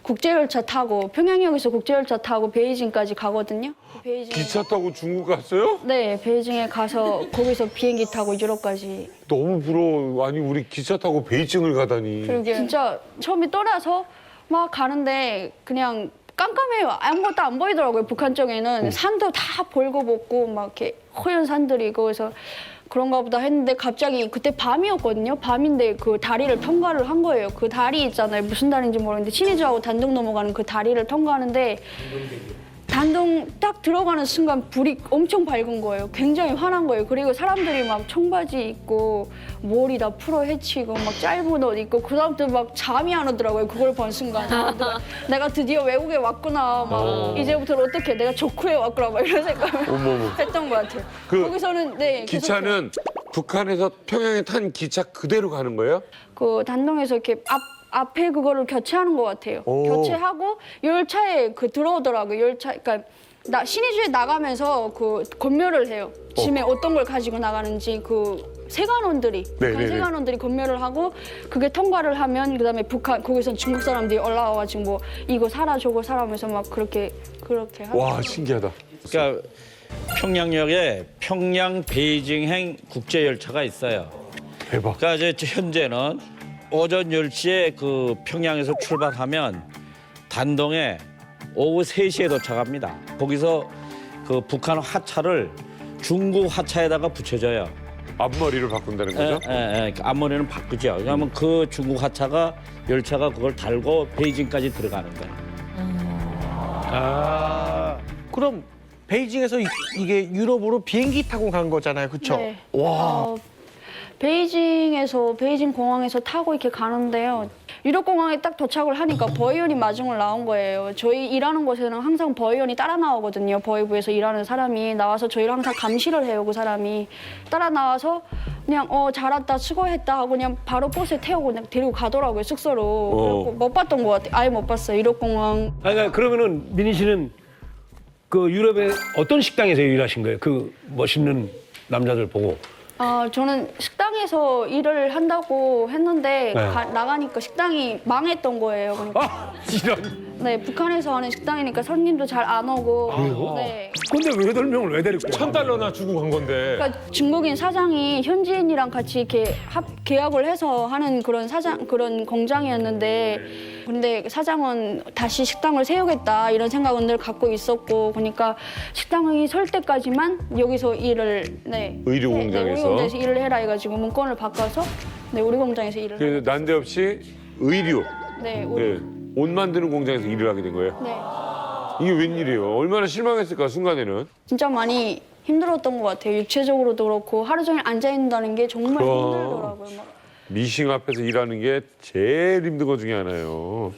국제열차 타고 평양역에서 국제열차 타고 베이징까지 가거든요. 베이징. 기차 타고 중국 갔어요? 네, 베이징에 가서 거기서 비행기 타고 유럽까지. 너무 부러워. 아니 우리 기차 타고 베이징을 가다니. 그러게. 진짜 처음에 떠나서 막 가는데 그냥 깜깜해요. 아무것도 안 보이더라고요. 북한 쪽에는 산도 다 벌거벗고 막 이렇게 허연 산들이 있고 그래서 그런가 보다 했는데 갑자기 그때 밤이었거든요. 밤인데 그 다리를 통과를 한 거예요. 그 다리 있잖아요. 무슨 다리인지 모르겠는데 친해주하고 단둥 넘어가는 그 다리를 통과하는데 단둥 딱 들어가는 순간 불이 엄청 밝은 거예요. 굉장히 환한 거예요. 그리고 사람들이 막 청바지 입고 머리 다 풀어 헤치고 막 짧은 옷 입고 그다음부터 막 잠이 안 오더라고요. 그걸 본 순간. 내가 드디어 외국에 왔구나. 막 이제부터는 어떻게 내가 조크에 왔구나 막 이런 생각을 어머머. 했던 것 같아요. 그 거기서는 네 기차는 북한에서 평양에 탄 기차 그대로 가는 거예요? 그 단동에서 이렇게 앞에 그거를 교체하는 것 같아요. 오. 교체하고 열차에 그 들어오더라고요. 열차, 그러니까 신의주에 나가면서 그 검열을 해요. 짐에 어떤 걸 가지고 나가는지 그 세관원들이 북한 세관원들이 검열을 하고 그게 통과를 하면 그다음에 북한 거기서 중국 사람들이 올라와가지고 뭐 이거 사라 저거 사라면서 막 그렇게 하는 와 신기하다. 그러니까 평양역에 평양 베이징행 국제 열차가 있어요. 대박. 그러니까 이제 현재는 오전 10시에 그 평양에서 출발하면 단동에 오후 3시에 도착합니다. 거기서 그 북한 화차를 중국 화차에다가 붙여줘요. 앞머리를 바꾼다는 거죠? 그 앞머리는 바꾸죠. 왜냐하면 그 중국 화차가 열차가 그걸 달고 베이징까지 들어가는 거예요. 그럼 베이징에서 이게 유럽으로 비행기 타고 간 거잖아요, 그렇죠? 네. 와. 베이징 공항에서 타고 이렇게 가는데요. 유럽 공항에 딱 도착을 하니까 버이온이 마중을 나온 거예요. 저희 일하는 곳에는 항상 버이온이 따라 나오거든요. 버이부에서 일하는 사람이 나와서 저희를 항상 감시를 해요. 그 사람이 따라 나와서 그냥 잘 왔다 수고했다 하고 그냥 바로 버스에 태우고 그냥 데리고 가더라고요. 숙소로. 그래갖고 못 봤던 것 같아요. 아예 못 봤어요. 유럽 공항. 아니, 그러니까 그러면은 민희 씨는 그 유럽의 어떤 식당에서 일하신 거예요? 그 멋있는 남자들 보고. 저는 식당에서 일을 한다고 했는데 네. 나가니까 식당이 망했던 거예요. 그러니까. 이런. 네, 북한에서 하는 식당이니까 손님도 잘 안 오고. 네. 근데 왜 8명을 왜 데리고? $1,000나 주고 간 건데. 그러니까 중국인 사장이 현지인이랑 같이 이렇게 계약을 해서 하는 그런 공장이었는데 근데 사장은 다시 식당을 세우겠다 이런 생각은 늘 갖고 있었고 그러니까 식당이 설 때까지만 여기서 일을 의류 공장에서? 우리 공장에서 일을 해라 해가지고 문건을 바꿔서 우리 공장에서 일을 그래서 난데없이 의류, 네, 옷 만드는 공장에서 일을 하게 된 거예요? 네. 이게 웬일이에요? 얼마나 실망했을까 순간에는. 진짜 많이 힘들었던 것 같아요. 육체적으로도 그렇고 하루 종일 앉아 있는다는 게 정말 힘들더라고요. 막. 미싱 앞에서 일하는 게 제일 힘든 것 중에 하나예요.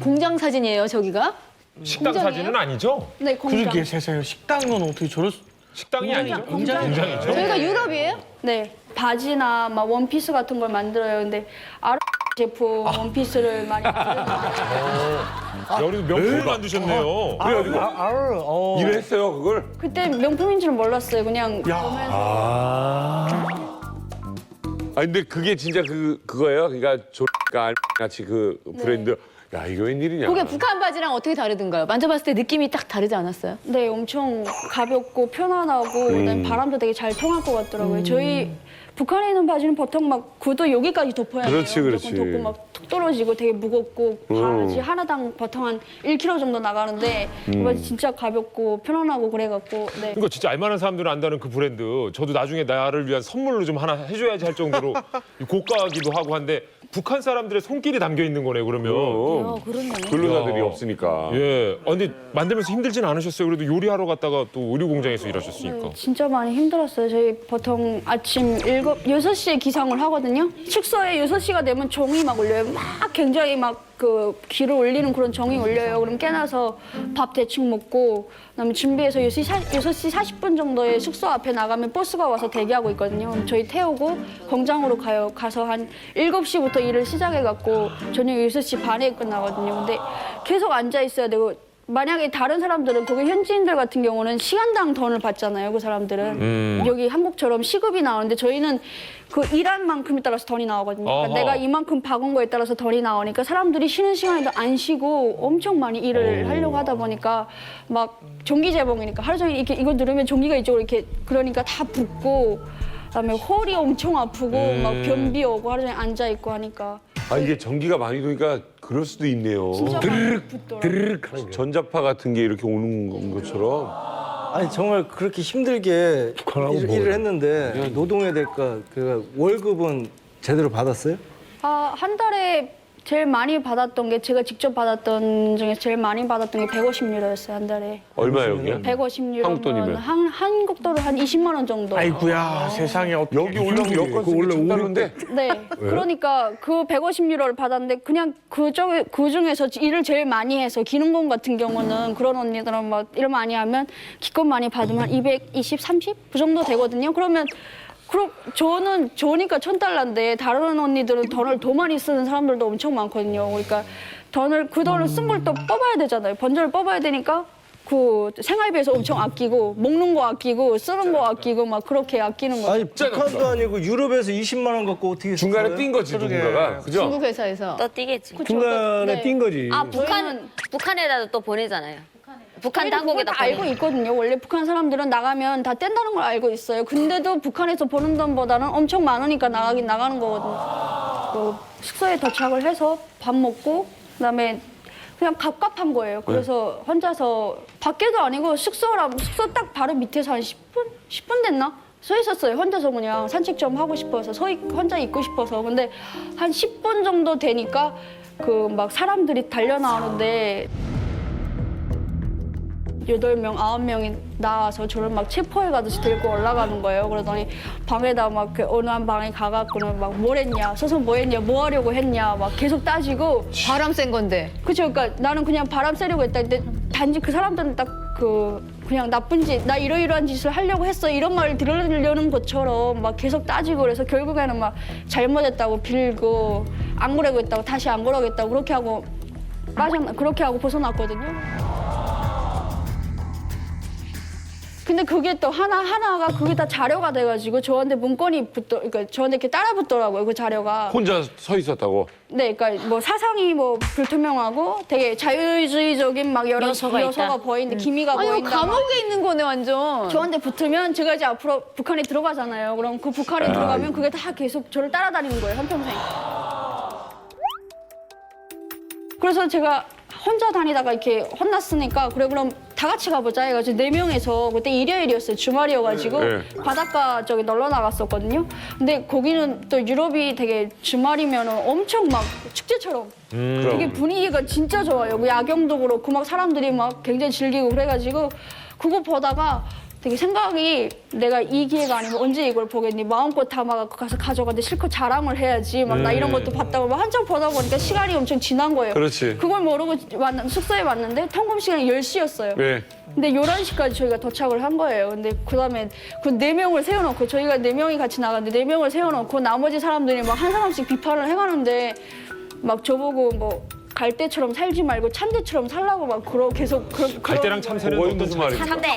공장 사진이에요, 저기가? 식당 공장이에요? 사진은 아니죠? 네, 공장. 그러게 세상에 식당은 어떻게 저럴 수... 식당이 아니죠? 공장이죠. 저희가 유럽이에요? 네, 바지나 막 원피스 같은 걸 만들어요. 근데 제품 원피스를 많이 만들어요. 야, 우리도 명품을 만드셨네요. 그래가지고 일을 했어요 그걸? 그때 명품인 줄 몰랐어요. 그냥 보면서. 아 근데 그게 진짜 그거예요? 그러니까 조가 같이 그 브랜드. 야 이거 웬일이냐? 그게 북한 바지랑 어떻게 다르던가요? 만져봤을 때 느낌이 딱 다르지 않았어요? 네, 엄청 가볍고 편안하고 그다음에 바람도 되게 잘 통할 것 같더라고요. 저희 북한에 있는 바지는 보통 막 구두 여기까지 덮어야 돼요. 그렇지, 그렇지. 무조건 덮고 막 툭 떨어지고 되게 무겁고 바지 하나당 보통 한 1kg 정도 나가는데 이 바지 진짜 가볍고 편안하고 그래갖고 네. 이거 진짜 알만한 사람들은 안다는 그 브랜드. 저도 나중에 나를 위한 선물로 좀 하나 해줘야지 할 정도로 고가기도 하고 한데 북한 사람들의 손길이 담겨 있는 거네요, 그러면. 그렇네. 근로자들이 야. 없으니까. 예. 근데 만들면서 힘들진 않으셨어요? 그래도 요리하러 갔다가 또 의류 공장에서 일하셨으니까. 진짜 많이 힘들었어요. 저희 보통 아침 6시에 기상을 하거든요. 숙소에 6시가 되면 종이 막 울려요. 막 굉장히 막 그 귀를 울리는 그런 종이 울려요. 그럼 깨나서 밥 대충 먹고 그다음에 준비해서 6시 40분 정도에 숙소 앞에 나가면 버스가 와서 대기하고 있거든요. 그럼 저희 태우고 공장으로 가요. 가서 한 7시부터 일을 시작해갖고 저녁 6시 반에 끝나거든요. 근데 계속 앉아 있어야 되고 만약에 다른 사람들은 거기 현지인들 같은 경우는 시간당 돈을 받잖아요. 그 사람들은 여기 한국처럼 시급이 나오는데 저희는 그 일한 만큼에 따라서 돈이 나오거든요. 그러니까 어허. 내가 이만큼 박은 거에 따라서 돈이 나오니까 사람들이 쉬는 시간에도 안 쉬고 엄청 많이 일을 하려고 하다 보니까 막 전기 재봉이니까 하루 종일 이렇게 이거 누르면 전기가 이쪽으로 이렇게 그러니까 다 붓고 그다음에 홀이 엄청 아프고 막 변비 오고 하루 종일 앉아 있고 하니까 아 이게 전기가 많이 도니까 그럴 수도 있네요. 진짜 많이 붓더라고요. 드르륵 하는 게. 전자파 같은 게 이렇게 오는 것처럼. 아니 정말 그렇게 힘들게 북한하고 일을 했는데 노동의 대가 그 월급은 제대로 받았어요? 한 달에 제일 많이 받았던 게 제가 직접 받았던 중에 제일 많이 받았던 게 150유로였어요 한 달에. 얼마예요, 여기가? 150유로면 한국 돈이면? 한국 돈으로 한 20만 원 정도. 아이고야 세상에 어떻게 여기 올라오면 여권 그거 원래 쓰기 1,000달러인데 네. 그러니까 그 150유로를 받았는데 그냥 그 중에서 일을 제일 많이 해서 기능工같은 경우는 그런 언니들은 막 일 많이 하면 기껏 많이 받으면 한 220, 30? 그 정도 되거든요. 그러면 저는 좋으니까 1,000달러인데 다른 언니들은 돈을 더 많이 쓰는 사람들도 엄청 많거든요. 그러니까 그 돈을 쓴 걸 또 뽑아야 되잖아요. 번전을 뽑아야 되니까 그 생활비에서 엄청 아끼고 먹는 거 아끼고 쓰는 거 아끼고 막 그렇게 아끼는 거죠. 아니 북한도 아니고 유럽에서 20만 원 갖고 어떻게 중간에 살아요? 뛴 거지 누군가가. 그죠? 중국 회사에서. 또 뛰겠지. 중간에 네. 뛴 거지. 아 북한에다 또 보내잖아요. 북한 저희도 당국에다 그걸 다 알고 있거든요. 원래 북한 사람들은 나가면 다 뗀다는 걸 알고 있어요. 근데도 북한에서 버는 돈보다는 엄청 많으니까 나가긴 나가는 거거든요. 그 숙소에 도착을 해서 밥 먹고 그다음에 그냥 갑갑한 거예요. 그래서 혼자서 밖에도 아니고 숙소 딱 바로 밑에서 한 10분 됐나? 서 있었어요. 혼자서 그냥 산책 좀 하고 싶어서 혼자 있고 싶어서. 근데 한 10분 정도 되니까 그 막 사람들이 달려 나오는데 8명, 9명이 나와서 저를 막 체포해 가듯이 들고 올라가는 거예요. 그러더니 방에다 막 어느 한 방에 가갖고는 막 뭘 했냐, 서서 뭐 했냐, 뭐 하려고 했냐, 막 계속 따지고. 바람 센 건데. 그쵸. 그러니까 나는 그냥 바람 쐬려고 했다. 근데 단지 그 사람들은 딱 그냥 나쁜 짓, 나 이러이러한 짓을 하려고 했어. 이런 말을 들으려는 것처럼 막 계속 따지고 그래서 결국에는 막 잘못했다고 빌고 안 그러고 했다고 다시 안 그러겠다고 그렇게 하고 벗어났거든요. 근데 그게 또 하나가 그게 다 자료가 돼가지고 저한테 그러니까 저한테 이렇게 따라붙더라고요, 그 자료가. 혼자 서 있었다고. 네, 그러니까 뭐 사상이 뭐 불투명하고 되게 자유주의적인 막 여러 요소가 보이는데 기미가 아니 보인다. 감옥에 있는 거네 완전. 저한테 붙으면 제가 이제 앞으로 북한에 들어가잖아요. 그럼 그 북한에 들어가면 그게 다 계속 저를 따라다니는 거예요, 한평생. 그래서 제가 혼자 다니다가 이렇게 혼났으니까 그래 그럼 다 같이 가보자 해가지고 4명에서 그때 일요일이었어요. 주말이어가지고 네. 바닷가 저기 놀러 나갔었거든요. 근데 거기는 또 유럽이 되게 주말이면 엄청 막 축제처럼 되게 분위기가 진짜 좋아요. 뭐 야경도 그렇고 막 사람들이 막 굉장히 즐기고 그래가지고 그거 보다가 되게 생각이 내가 이 기회가 아니면 언제 이걸 보겠니? 마음껏 담아서 가서 가져가는데 실컷 자랑을 해야지. 막 나 이런 것도 봤다고 막 한참 보다 보니까 시간이 엄청 지난 거예요. 그렇지. 그걸 모르고 숙소에 왔는데 통금 시간이 10시였어요. 네. 근데 11시까지 저희가 도착을 한 거예요. 근데 그다음에 그 4명을 세워놓고 저희가 4명이 같이 나갔는데 4명을 세워놓고 나머지 사람들이 막 한 사람씩 비판을 해가는데 막 저보고 뭐 갈대처럼 살지 말고 참대처럼 살라고 막 계속 갈대랑 참새는 그거이 어떤 무슨 말입니까? 참대.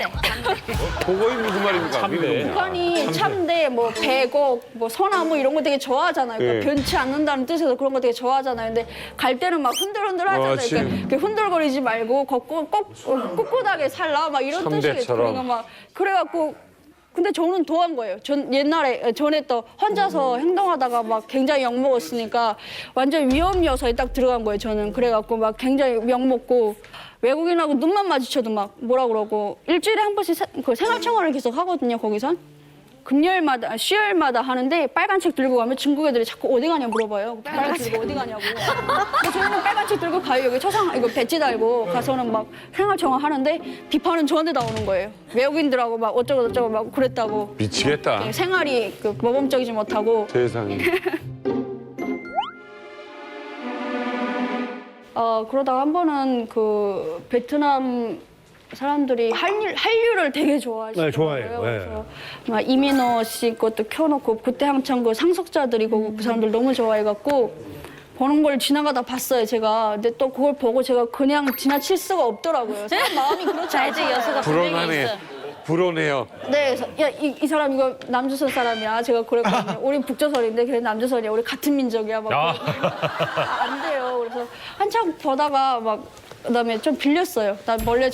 그거이 무슨 말입니까? 참대. 북한이 참대, 뭐 배곡, 뭐 소나무 이런 거 되게 좋아하잖아요. 그러니까 예. 변치 않는다는 뜻에서 그런 거 되게 좋아하잖아요. 근데 갈 때는 막 흔들흔들 하잖아요. 지금. 그러니까 흔들거리지 말고 꼿꼿하게 살라 막 이런 뜻이겠죠. 참대처럼. 그러니까 막 그래갖고 근데 저는 도한 거예요. 전에 또 혼자서 행동하다가 막 굉장히 욕먹었으니까 완전 위험 요소에 딱 들어간 거예요. 저는 그래갖고 막 굉장히 욕먹고 외국인하고 눈만 마주쳐도 막 뭐라 그러고 일주일에 한 번씩 그 생활청원을 계속 하거든요. 거기선 금요일마다 수요일마다 하는데 빨간 책 들고 가면 중국 애들이 자꾸 어디 가냐 물어봐요. 빨간 책 들고 어디 가냐고. 그래서 저는 빨간 책 들고 가요. 여기 이거 배지 달고 가서는 막 생활청원 하는데 비판은 저한테 나오는 거예요. 외국인들하고 막 어쩌고 막 그랬다고. 미치겠다. 생활이 모범적이지 못하고. 세상에. 그러다가 한 번은 그 베트남 사람들이 한류를 되게 좋아하시더라고요. 네, 좋아해요. 네. 그래서 막 이민호 씨 것도 켜놓고 그때 한창 그 상속자들이 그 사람들 너무 좋아해갖고 보는 걸 지나가다 봤어요, 제가. 근데 또 그걸 보고 제가 그냥 지나칠 수가 없더라고요. 사람 마음이 그렇지 아직 여수가 않잖아요. 분명히 불온하네. 있어. 불온해요. 네, 그래서 야, 이 사람 이거 남조선 사람이야. 제가 그랬거든요. 우리 북조선인데 그래 남조선이야. 우리 같은 민족이야. 막 안 돼요. 그래서 한참 보다가 막 그다음에 좀 빌렸어요. 나 원래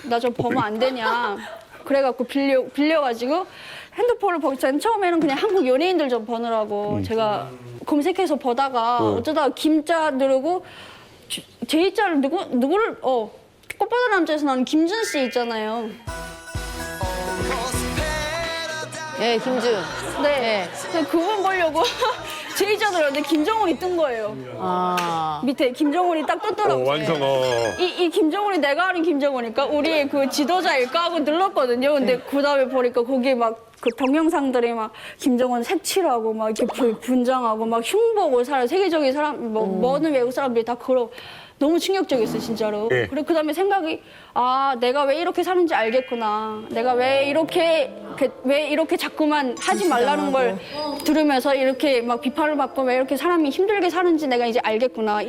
나 좀 보면 안 되냐. 그래갖고 빌려가지고 핸드폰을 보기 전에 처음에는 그냥 한국 연예인들 좀 보느라고 제가 검색해서 보다가 어쩌다가 김자 누르고 제이자를 누구를 꽃보다 남자에서 나오는 김준 씨 있잖아요. 네, 김준. 네. 근데 그분 보려고 제이자 들었는데 김정은이 뜬 거예요. 아. 밑에 김정은이 딱 떴더라고요. 완성. 이 김정은이 내가 아는 김정은이니까 우리의 그 지도자일까 하고 눌렀거든요. 근데 그 다음에 보니까 거기 막 그 동영상들이 막 김정은 색칠하고 막 이렇게 분장하고 막 흉보고 세계적인 사람 모든 외국 사람들이 다 그러 너무 충격적이었어요, 진짜로. 예. 그리고 그 다음에 생각이 내가 왜 이렇게 사는지 알겠구나. 내가 왜 이렇게 자꾸만 하지 말라는 걸 들으면서 이렇게 막 비판을 받고 왜 이렇게 사람이 힘들게 사는지 내가 이제 알겠구나.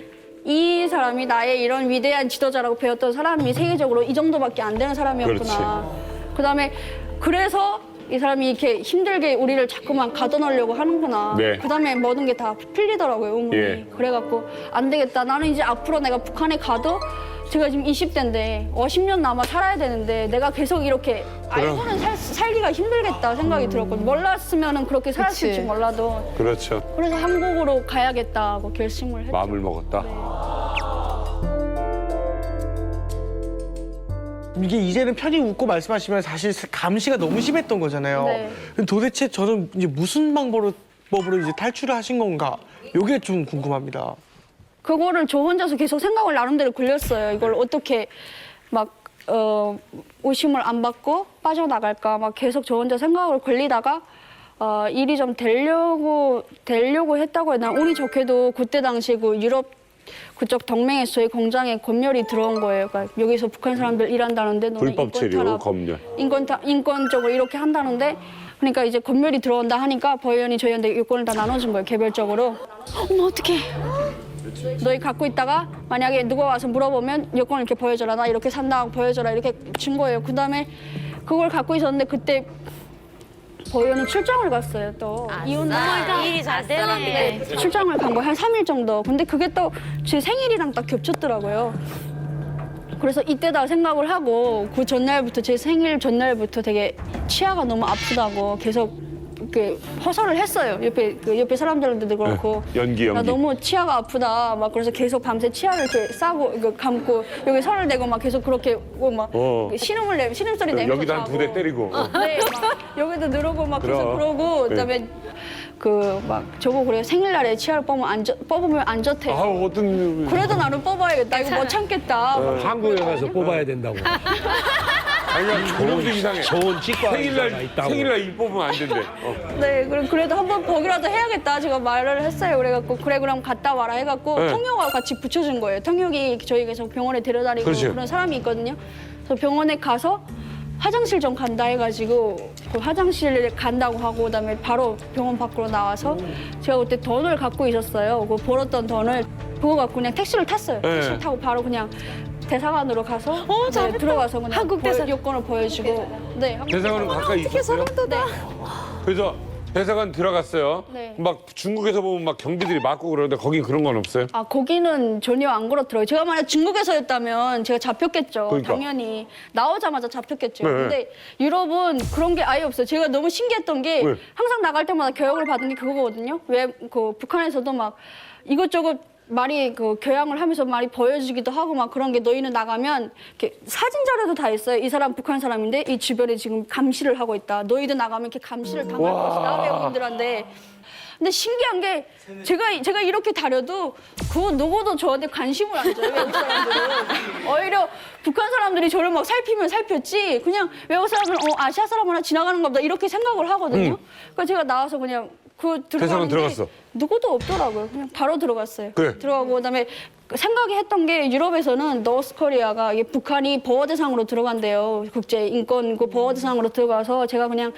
이 사람이 나의 이런 위대한 지도자라고 배웠던 사람이 세계적으로 이 정도밖에 안 되는 사람이었구나. 그다음에 그래서 이 사람이 이렇게 힘들게 우리를 자꾸만 가둬놓으려고 하는구나. 네. 그다음에 모든 게 다 풀리더라고요, 의문이. 예. 그래갖고 안 되겠다. 나는 이제 앞으로 내가 북한에 가도 제가 지금 20대인데 10년 남아 살아야 되는데 내가 계속 이렇게 알고는 살기가 힘들겠다 생각이 들었거든요. 몰랐으면 그렇게 살았을지 그치. 몰라도. 그렇죠. 그래서 한국으로 가야겠다고 결심을 했죠. 마음을 먹었다. 이게 이제는 편히 웃고 말씀하시면 사실 감시가 너무 심했던 거잖아요. 네. 근데 도대체 저는 이제 무슨 방법으로 이제 탈출을 하신 건가? 이게 좀 궁금합니다. 그거를 저 혼자서 계속 생각을 나름대로 굴렸어요. 이걸 어떻게 막 의심을 안 받고 빠져나갈까 막 계속 저 혼자 생각을 굴리다가 일이 좀 되려고 했다고 해야 되나. 운이 좋게도 그때 당시 그 유럽 그쪽 동맹에서 저희 공장에 검열이 들어온 거예요. 그러니까 여기서 북한 사람들 일한다는데 너네 불법 체류, 검열. 인권적으로 이렇게 한다는데 그러니까 이제 검열이 들어온다 하니까 법원이 저희한테 요건을 다 나눠준 거예요. 개별적으로. 어머 어떡해. 너희 갖고 있다가 만약에 누가 와서 물어보면 여권을 이렇게 보여줘라. 나 이렇게 산다 보여줘라. 이렇게 준 거예요. 그다음에 그걸 갖고 있었는데 그때 법원이 출장을 갔어요. 또 일이 잘 되네. 출장을 간 거예요. 한 3일 정도. 근데 그게 또 제 생일이랑 딱 겹쳤더라고요. 그래서 이때다 생각을 하고 그 전날부터 제 생일 전날부터 되게 치아가 너무 아프다고 계속 이렇게 호소를 했어요. 옆에 사람들한테도 그렇고. 연기. 나 너무 치아가 아프다. 막 그래서 계속 밤새 치아를 이렇게 싸고 이거 감고 여기 손을 대고 막 계속 그렇게 막 신음소리 내면서 여기다 한 2대 때리고. 네, 막 여기도 누르고 막 계속 그럼. 그러고 그다음에 그 막 저거 그래요. 생일날에 치아를 뽑으면 안 좋대요. 어떤. 그래도 나는 뽑아야겠다. 이거 못 참겠다. 한국에 가서 뽑아야 된다고. 아니, 그놈도 이상해. 좋은 치과 의사가 있다고. 생일날 일 뽑으면 안 된대. 네, 그래도 한번 보기라도 해야겠다. 제가 말을 했어요. 그래갖고 그래 그럼 갔다 와라 해갖고 네. 통역하고 같이 붙여준 거예요. 통역이 저희 계속 병원에 데려다니고 그렇지. 그런 사람이 있거든요. 그래서 병원에 가서 화장실 좀 간다 해가지고 그 화장실에 간다고 하고 그다음에 바로 병원 밖으로 나와서 제가 그때 돈을 갖고 있었어요. 그 벌었던 돈을 그거 갖고 그냥 택시를 탔어요. 네. 택시를 타고 바로 그냥 대사관으로 가서 네, 들어가서 그냥 한국 대사- 여권을 보여주고 네, 한국 대사관은 가까이 있었어요? 네. 그래서 대사관 들어갔어요. 네. 막 중국에서 보면 막 경비들이 맞고 그러는데 거기 그런 건 없어요? 아, 거기는 전혀 안 그렇더라고요. 제가 만약 중국에서였다면 제가 잡혔겠죠. 그러니까. 당연히. 나오자마자 잡혔겠죠. 네. 근데 유럽은 그런 게 아예 없어요. 제가 너무 신기했던 게 네. 항상 나갈 때마다 교육을 받은 게 그거거든요. 왜 그 북한에서도 막 이것저것 말이 그 교양을 하면서 말이 보여주기도 하고 막 그런 게 너희는 나가면 이렇게 사진 자료도 다 있어요. 이 사람 북한 사람인데 이 주변에 지금 감시를 하고 있다. 너희도 나가면 이렇게 감시를 당할 것이다. 외국인들한테. 근데 신기한 게 제가 이렇게 다려도 그 누구도 저한테 관심을 안 줘요. 외국 사람들은. 오히려 북한 사람들이 저를 막 살피면 살폈지 그냥 외국 사람들은 아시아 사람 하나 지나가는 것보다 이렇게 생각을 하거든요. 그러니까 제가 나와서 그냥 대사관 들어갔는데 들어갔어. 누구도 없더라고요. 그냥 바로 들어갔어요. 그래. 들어가고 그다음에 생각이 했던 게 유럽에서는 노스코리아가 이게 북한이 보호 대상으로 들어간대요. 국제 인권 그 보호 대상으로 들어가서 제가 그냥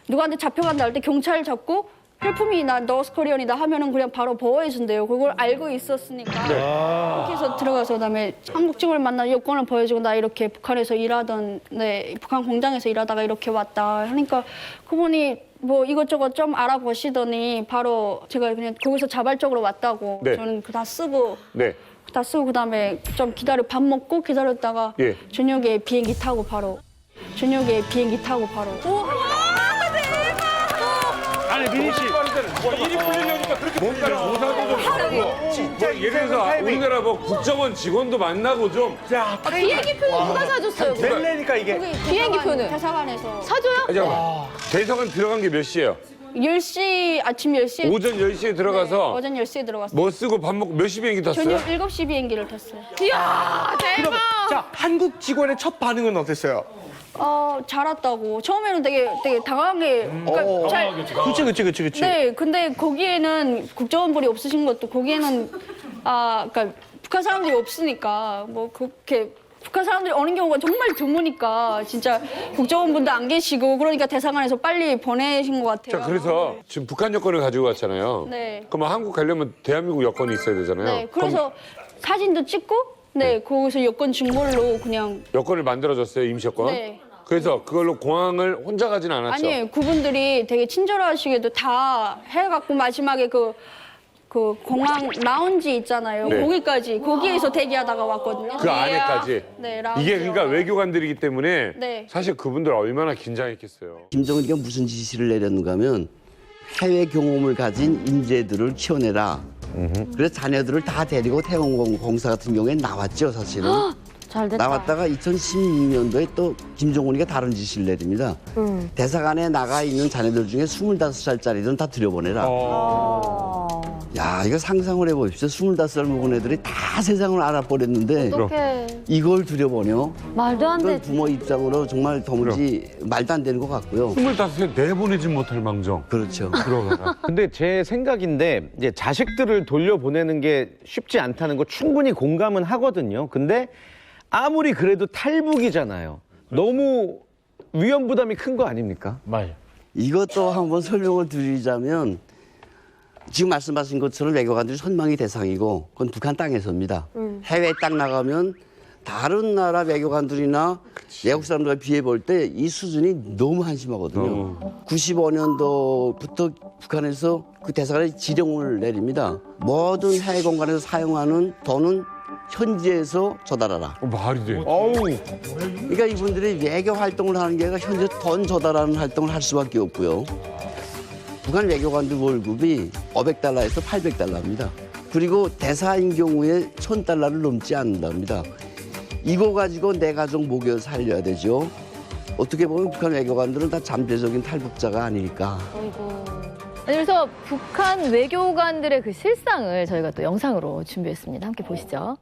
누구한테 잡혀간다 할 때 경찰 잡고 헬프미나 노스코리언이다 하면은 그냥 바로 보호해준대요. 그걸 알고 있었으니까 그렇게 해서 들어가서 그다음에 한국 친구를 만나 여권을 보여주고 나 이렇게 북한에서 일하던 북한 공장에서 일하다가 이렇게 왔다 하니까 그분이 뭐 이것저것 좀 알아보시더니 바로 제가 그냥 거기서 자발적으로 왔다고 네. 저는 다 쓰고 네. 다 쓰고 그다음에 좀 밥 먹고 기다렸다가 예. 저녁에 비행기 타고 바로 아니 민희 씨 일이 풀리려니까 그렇게 뭔가를 조사도 좀 하고. 진짜 뭐 예를 들어서 타이밍. 우리나라 뭐 국정원 직원도 만나고 좀. 자, 비행기표는 누가 사줬어요? 그거? 멜레니까 이게. 비행기표는? 대사관에서 사줘요? 아, 잠깐만. 대사관 들어간 게 몇 시예요? 10시 아침 10시에 오전 10시에 들어가서 오전 10시에 들어갔어요. 뭐 쓰고 밥 먹고 몇 시 비행기 탔어요? 저녁 7시 비행기를 탔어요. 이야, 대박! 자, 한국 직원의 첫 반응은 어땠어요? 잘 왔다고. 처음에는 되게 당황하게. 그러니까 그치. 네, 근데 거기에는 국정원불이 없으신 것도 거기에는 그러니까 북한 사람들이 없으니까 뭐 그렇게 북한 사람들이 오는 경우가 정말 드무니까 진짜 국정원분도 안 계시고 그러니까 대사관에서 빨리 보내신 것 같아요. 자, 그래서 지금 북한 여권을 가지고 왔잖아요. 네. 그럼 한국 가려면 대한민국 여권이 있어야 되잖아요. 네, 그래서 사진도 찍고 거기서 여권 증거로 그냥 여권을 만들어줬어요, 임시여권. 네. 그래서 그걸로 공항을 혼자 가진 않았죠. 아니에요. 그분들이 되게 친절하시게도 다 해갖고 마지막에 그 공항 라운지 있잖아요. 네. 거기에서 대기하다가 왔거든요. 그 안에까지. 네, 라운지. 이게 그러니까 외교관들이기 때문에 네. 사실 그분들 얼마나 긴장했겠어요. 김정은이가 무슨 지시를 내렸는가 하면 해외 경험을 가진 인재들을 키워내라. 그래서 자녀들을 다 데리고 태원공사 같은 경우에 나왔죠, 사실은. 잘 됐다. 나왔다가 2016년도에 또 김정은이가 다른 지시를 내립니다. 대사관에 나가 있는 자녀들 중에 25살짜리들은 다 들여보내라. 야, 이거 상상을 해보십시오. 25살 먹은 애들이 다 세상을 알아버렸는데 어떡해. 이걸 들여보내요? 말도 안 이건 돼. 부모 입장으로 정말 도무지 말도 안 되는 것 같고요. 25세 내보내지 못할 망정. 그렇죠. 들어가라. 근데 제 생각인데 이제 자식들을 돌려보내는 게 쉽지 않다는 거 충분히 공감은 하거든요. 근데 아무리 그래도 탈북이잖아요. 너무 위험 부담이 큰 거 아닙니까? 맞아요. 이것도 한번 설명을 드리자면 지금 말씀하신 것처럼 외교관들이 선망의 대상이고 그건 북한 땅에서입니다. 해외 땅 나가면 다른 나라 외교관들이나 외국 사람들과 비해 볼 때 이 수준이 너무 한심하거든요. 95년도부터 북한에서 그 대사관에 지령을 내립니다. 모든 해외 공간에서 사용하는 돈은 현지에서 조달하라. 말이 돼. 그러니까 이분들이 외교 활동을 하는 게 아니라 현재 돈 조달하는 활동을 할 수밖에 없고요. 북한 외교관들 월급이 500달러에서 800달러입니다. 그리고 대사인 경우에 1000달러를 넘지 않는답니다. 이거 가지고 내 가족 먹여 살려야 되죠. 어떻게 보면 북한 외교관들은 다 잠재적인 탈북자가 아닐까. 그래서 북한 외교관들의 그 실상을 저희가 또 영상으로 준비했습니다. 함께 보시죠.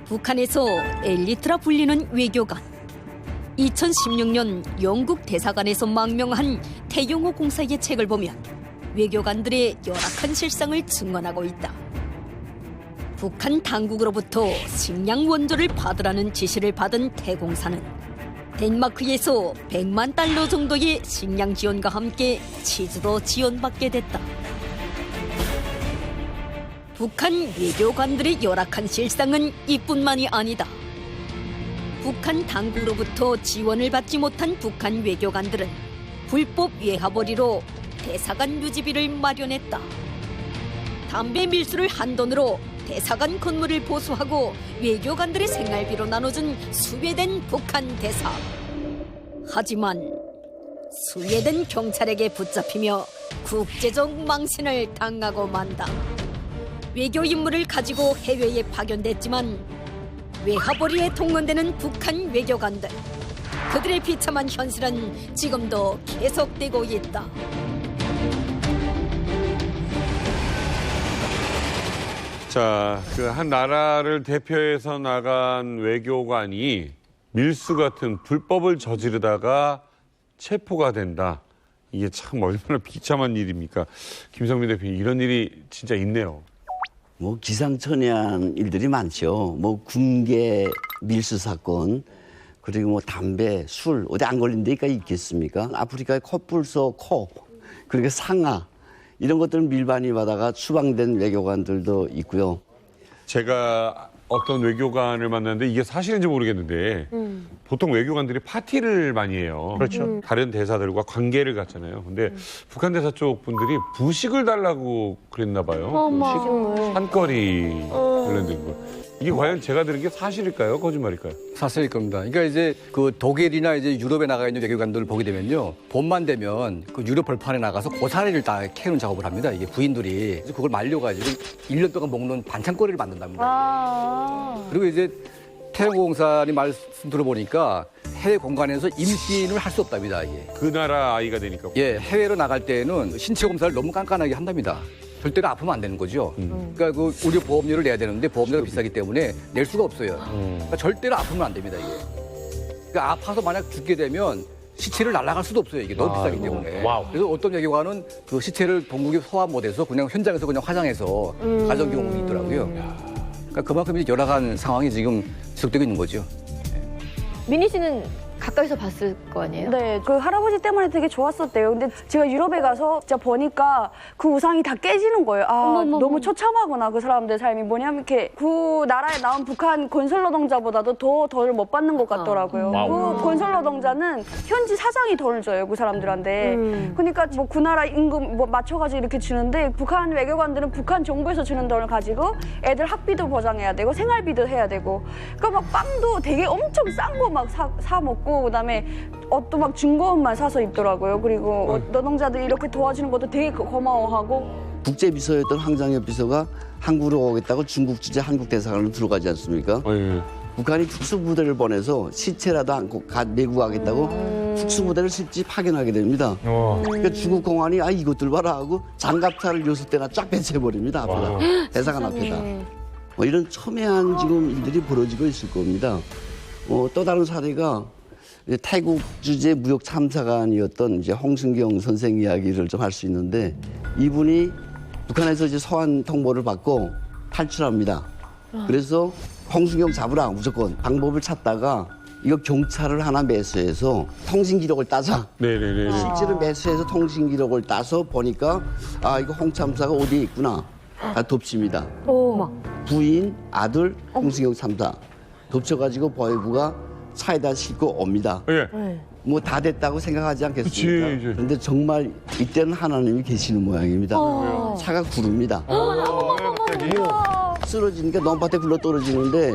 북한에서 엘리트라 불리는 외교관. 2016년 영국 대사관에서 망명한 태용호 공사의 책을 보면 외교관들의 열악한 실상을 증언하고 있다. 북한 당국으로부터 식량 원조를 받으라는 지시를 받은 태공사는 덴마크에서 100만 달러 정도의 식량 지원과 함께 치즈도 지원받게 됐다. 북한 외교관들의 열악한 실상은 이뿐만이 아니다. 북한 당국으로부터 지원을 받지 못한 북한 외교관들은 불법 외화벌이로 대사관 유지비를 마련했다. 담배 밀수를 한 돈으로 대사관 건물을 보수하고 외교관들의 생활비로 나눠준 스웨덴 북한 대사. 하지만 스웨덴 경찰에게 붙잡히며 국제적 망신을 당하고 만다. 외교 임무를 가지고 해외에 파견됐지만 외화벌이에 동원되는 북한 외교관들. 그들의 비참한 현실은 지금도 계속되고 있다. 자, 그 한 나라를 대표해서 나간 외교관이 밀수 같은 불법을 저지르다가 체포가 된다. 이게 참 얼마나 비참한 일입니까? 김성민 대표님, 이런 일이 진짜 있네요. 뭐 기상천외한 일들이 많죠. 뭐 군계 밀수 사건, 그리고 뭐 담배, 술 어디 안 걸린 데가 있겠습니까? 아프리카의 코뿔소, 그리고 상아 이런 것들은 밀반이 받아가 추방된 외교관들도 있고요. 제가 어떤 외교관을 만났는데 이게 사실인지 모르겠는데 보통 외교관들이 파티를 많이 해요. 그렇죠. 다른 대사들과 관계를 갖잖아요. 근데 북한 대사 쪽 분들이 부식을 달라고 그랬나 봐요. 산거리 관련된 거. 이게 과연 제가 들은 게 사실일까요? 거짓말일까요? 사실일 겁니다. 그러니까 이제 그 독일이나 이제 유럽에 나가 있는 외교관들을 보게 되면요. 봄만 되면 그 유럽 벌판에 나가서 고사리를 다 캐는 작업을 합니다. 이게 부인들이. 그래서 그걸 말려가지고 1년 동안 먹는 반찬거리를 만든답니다. 그리고 이제 태양공사님 말씀 들어보니까 해외 공간에서 임신을 할 수 없답니다. 이게. 그 나라 아이가 되니까. 예, 해외로 나갈 때는 신체 검사를 너무 깐깐하게 한답니다. 절대로 아프면 안 되는 거죠. 그러니까 그 의료 보험료를 내야 되는데 보험료가 비싸기 때문에 낼 수가 없어요. 그러니까 절대로 아프면 안 됩니다, 이게. 그러니까 아파서 만약 죽게 되면 시체를 날아갈 수도 없어요, 이게 너무 비싸기 때문에. 그래서 어떤 외교관은 그 시체를 본국에 소화 못해서 그냥 현장에서 그냥 화장해서 가져온 경우도 있더라고요. 그러니까 그만큼 이제 열악한 상황이 지금 지속되고 있는 거죠. 민희 씨는 가까이서 봤을 거 아니에요? 네, 그 할아버지 때문에 되게 좋았었대요. 근데 제가 유럽에 가서 진짜 보니까 그 우상이 다 깨지는 거예요. 아, 너무 처참하구나, 그 사람들 삶이. 뭐냐면 이렇게 그 나라에 나온 북한 건설노동자보다도 더 덜 못 받는 것 같더라고요. 그 건설노동자는 현지 사장이 덜 줘요, 그 사람들한테. 그러니까 뭐 그 나라 임금 뭐 맞춰가지고 이렇게 주는데 북한 외교관들은 북한 정부에서 주는 돈을 가지고 애들 학비도 보장해야 되고 생활비도 해야 되고. 그러니까 막 빵도 되게 엄청 싼 거 막 사 먹고 그다음에 옷도 막 중고옷만 사서 입더라고요. 그리고 노동자들이 이렇게 도와주는 것도 되게 고마워하고. 국제비서였던 황장엽 비서가 한국으로 오겠다고 중국 주재 한국 대사관으로 들어가지 않습니까? 북한이 특수부대를 보내서 시체라도 안고 메고 가겠다고 특수부대를 실제 파견하게 됩니다. 그러니까 중국 공안이 아 이것들 봐라 하고 장갑차를 요술 때나 쫙 배치해버립니다. 앞에다. 대사관 앞에다. 이런 첨예한 지금 일들이 벌어지고 있을 겁니다. 또 다른 사례가 태국 주재 무역 참사관이었던 이제 홍순경 선생 이야기를 좀 할 수 있는데 이분이 북한에서 이제 소환 통보를 받고 탈출합니다. 그래서 홍순경 잡으라 무조건 방법을 찾다가 이거 경찰을 하나 매수해서 통신 기록을 따자. 네네네. 실제로 매수해서 통신 기록을 따서 보니까 아 이거 홍 참사가 어디에 있구나. 덮칩니다. 부인, 아들, 홍순경 참사 덮쳐가지고 보위부가 차에다 싣고 옵니다. 뭐 다 됐다고 생각하지 않겠습니까? 그런데 정말 이때는 하나님이 계시는 모양입니다. 차가 구릅니다. 쓰러지니까 넘밭에 굴러 떨어지는데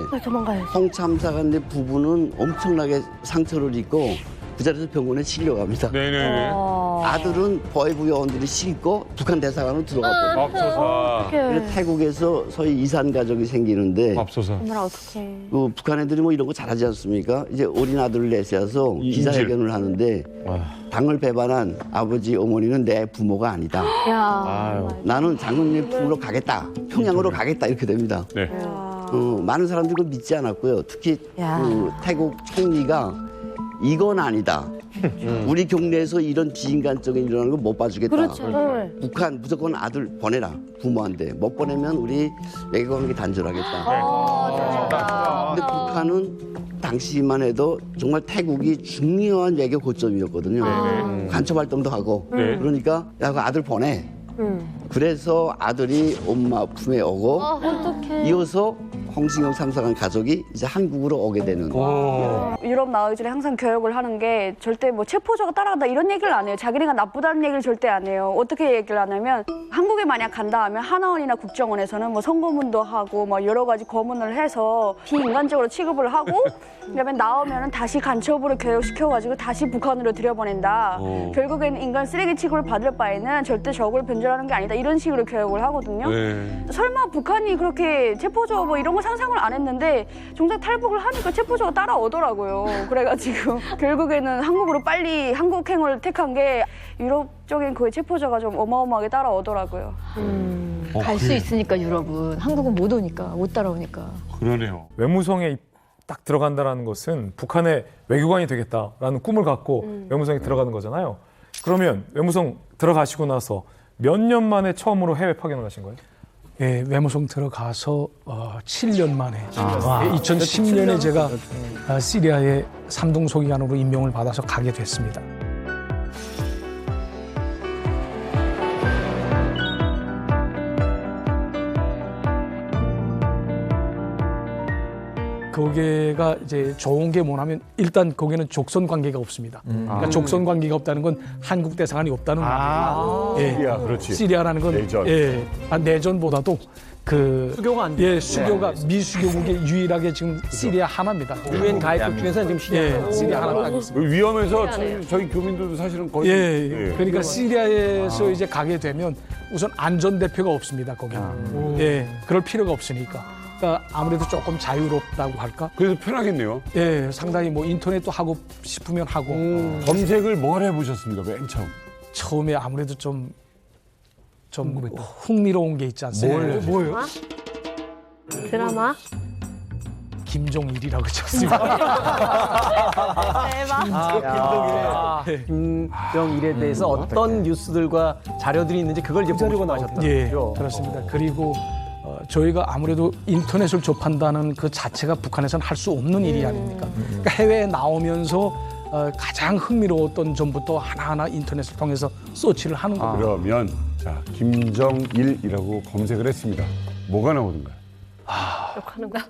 홍 참사관의 부부는 엄청나게 상처를 입고 그 자리에서 병원에 실려갑니다. 네네네. 아들은 보위부 요원들이 싣고 북한 대사관으로 들어가 버려요. 그래서 태국에서 소위 이산 가족이 생기는데 그 북한 애들이 뭐 이런 거 잘하지 않습니까? 이제 어린 아들을 내세워서 기자회견을 하는데 당을 배반한 아버지 어머니는 내 부모가 아니다. 나는 장군님 품으로 가겠다. 평양으로 가겠다 이렇게 됩니다. 많은 사람들이 그걸 믿지 않았고요. 특히 그 태국 총리가 이건 아니다. 우리 경내에서 이런 비인간적인 일어나는 거 못 봐주겠다. 북한 무조건 아들 보내라. 부모한테. 못 보내면 우리 외교관계 단절하겠다. 근데 북한은 당시만 해도 정말 태국이 중요한 외교 고점이었거든요. 간첩 활동도 하고. 그러니까 야, 그 아들 보내. 그래서 아들이 엄마 품에 오고 이어서 홍순경 참사관 가족이 이제 한국으로 오게 되는. 유럽 나가기 전에 항상 교육을 하는 게 절대 뭐 체포자가 따라간다 이런 얘기를 안 해요. 자기네가 나쁘다는 얘기를 절대 안 해요. 어떻게 얘기를 하냐면 한국에 만약 간다 하면 하나원이나 국정원에서는 뭐 선거문도 하고 뭐 여러 가지 고문을 해서 비인간적으로 취급을 하고 그다음에 나오면은 다시 간첩으로 교육시켜가지고 다시 북한으로 들여보낸다. 결국에는 인간 쓰레기 취급을 받을 바에는 절대 적을 변절하는 게 아니다. 이런 식으로 교육을 하거든요. 설마 북한이 그렇게 체포조 뭐 이런 거 상상을 안 했는데 정작 탈북을 하니까 체포조가 따라오더라고요. 그래가지고 결국에는 한국으로 빨리 한국행을 택한 게 유럽 쪽엔 그 체포조가 좀 어마어마하게 따라오더라고요. 갈 수 있으니까 유럽은. 한국은 못 오니까, 못 따라오니까. 그러네요. 외무성에 딱 들어간다는 것은 북한의 외교관이 되겠다라는 꿈을 갖고 외무성에 들어가는 거잖아요. 그러면 외무성 들어가시고 나서 몇 년 만에 처음으로 해외 파견을 하신 거예요? 외무성 들어가서 7년 만에 2010년에 제가 시리아의 삼동소기관으로 임명을 받아서 가게 됐습니다. 거기가 이제 좋은 게 뭐냐면 일단 거기는 족선 관계가 없습니다. 그러니까 족선 관계가 없다는 건 한국 대사관이 없다는 말이에요. 시리아, 그렇지. 시리아라는 건 내전. 내전보다도 그 수교가 안 수교가 미수교국의 유일하게 지금 시리아 하나입니다. 유엔 가입국 중에서는 지금 시리아 하나 딱 있습니다. 위험해서 저희 교민들도 사실은 거의 그러니까 시리아에서 이제 가게 되면 우선 안전 대표가 없습니다. 거기는. 그럴 필요가 없으니까. 그러니까 아무래도 조금 자유롭다고 할까? 그래서 편하겠네요. 상당히 뭐 인터넷도 하고 싶으면 하고. 검색을 뭘 해보셨습니까, 맨 처음? 처음에 아무래도 좀 흥미로운 게 있지 않습니까? 뭐예요? 드라마? 김종일이라고 쳤습니다. 김정일에 대해서 어떤 뉴스들과 자료들이 있는지 그걸 이제 보고 나셨다. 그렇습니다. 그리고 저희가 아무래도 인터넷을 접한다는 그 자체가 북한에서는 할 수 없는 일이 아닙니까? 그러니까 해외에 나오면서 가장 흥미로웠던 점부터 하나하나 인터넷을 통해서 서치를 하는 겁니다. 그러면 자 김정일이라고 검색을 했습니다. 뭐가 나오는가요?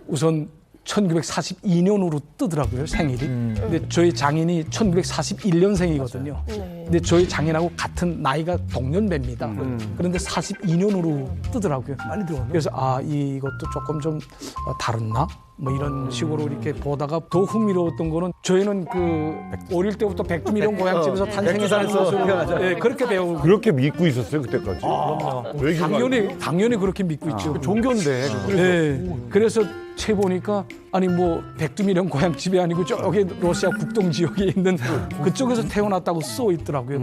우선 1942년으로 뜨더라고요, 생일이. 근데 저희 장인이 1941년생이거든요. 근데 저희 장인하고 같은 나이가 동년배입니다. 그런데 42년으로 뜨더라고요. 많이 들어왔네. 그래서 이것도 조금 좀 다르나? 뭐 이런 식으로 이렇게 보다가 더 흥미로웠던 거는 저희는 그 어릴 때부터 백두미령 고향집에서 탄생했다는 것을 그렇게 배우고 그렇게 믿고 있었어요 그때까지. 당연히 그렇게 믿고 있죠. 종교인데. 그래서 채 보니까 아니 뭐 백두미령 고향집이 아니고 저기 러시아 국동 지역에 있는 그쪽에서 태어났다고 써 있더라고요.